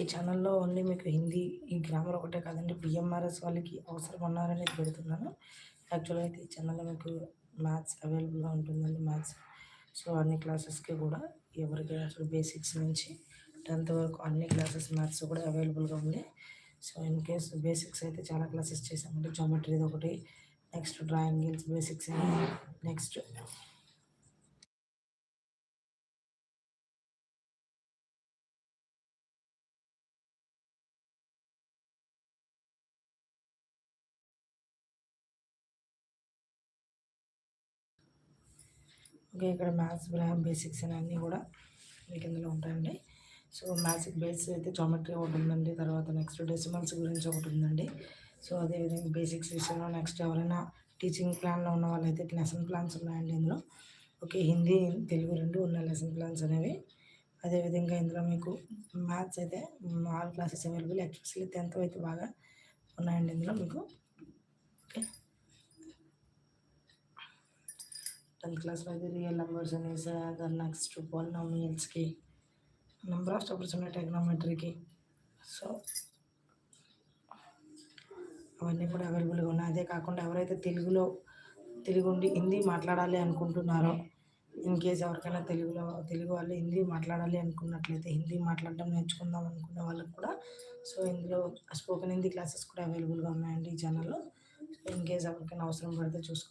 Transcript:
ఈ ఛానల్‌లో ఓన్లీ మీకు హిందీ, ఈ గ్రామర్ ఒకటే కాదండి, బిఎంఆర్ఎస్ వాళ్ళకి అవసరం ఉన్నారనేది పెడుతున్నాను. యాక్చువల్‌గా అయితే ఈ ఛానల్‌లో మీకు మ్యాథ్స్ అవైలబుల్‌గా ఉంటుందండి, మ్యాథ్స్. సో, అన్ని క్లాసెస్‌కి కూడా ఎవరికైనా అసలు బేసిక్స్ నుంచి 10th వరకు అన్ని క్లాసెస్ మ్యాథ్స్ కూడా అవైలబుల్‌గా ఉంది. సో, ఇన్ కేస్ బేసిక్స్ అయితే చాలా క్లాసెస్ చేశామండి. జామెట్రీది ఒకటి, నెక్స్ట్ ట్రయాంగిల్స్ బేసిక్స్ అని, నెక్స్ట్ ఓకే. ఇక్కడ మ్యాథ్స్ బేసిక్స్ అని అన్నీ కూడా మీకు ఇందులో ఉంటాయండి. సో, మ్యాథ్స్ బేస్ అయితే జామెట్రీ ఒకటి ఉందండి. తర్వాత నెక్స్ట్ డెసిమల్స్ గురించి ఒకటి ఉందండి. సో, అదేవిధంగా బేసిక్స్ విషయంలో నెక్స్ట్ ఎవరైనా టీచింగ్ ప్లాన్‌లో ఉన్న వాళ్ళైతే లెసన్ ప్లాన్స్ ఉన్నాయండి ఇందులో. ఓకే. హిందీ, తెలుగు 2 ఉన్నాయి లెసన్ ప్లాన్స్ అనేవి. అదేవిధంగా ఇందులో మీకు మ్యాథ్స్ అయితే all classes available. Especially 10th అయితే బాగా ఉన్నాయండి ఇందులో మీకు. ఓకే. 10th క్లాస్‌లో అయితే రియల్ నంబర్స్ అనేసి నెక్స్ట్ పాలినామియల్స్‌కి, నంబర్ ఆఫ్ చాప్టర్స్ ఉన్నాయి ట్రిగ్నోమెట్రీకి. సో, అవన్నీ కూడా అవైలబుల్‌గా ఉన్నాయి. అదే కాకుండా ఎవరైతే తెలుగు ఉండి హిందీ మాట్లాడాలి అనుకుంటున్నారో, ఇన్ కేస్ ఎవరికైనా తెలుగు వాళ్ళు హిందీ మాట్లాడాలి అనుకున్నట్లయితే, హిందీ మాట్లాడడం నేర్చుకుందాం అనుకునే వాళ్ళకి కూడా సో, ఇందులో స్పోకెన్ హిందీ క్లాసెస్ కూడా అవైలబుల్‌గా ఉన్నాయండి ఈ ఛానల్‌లో. సో, ఇన్ కేస్ ఎవరికైనా అవసరం పడితే చూసుకోండి.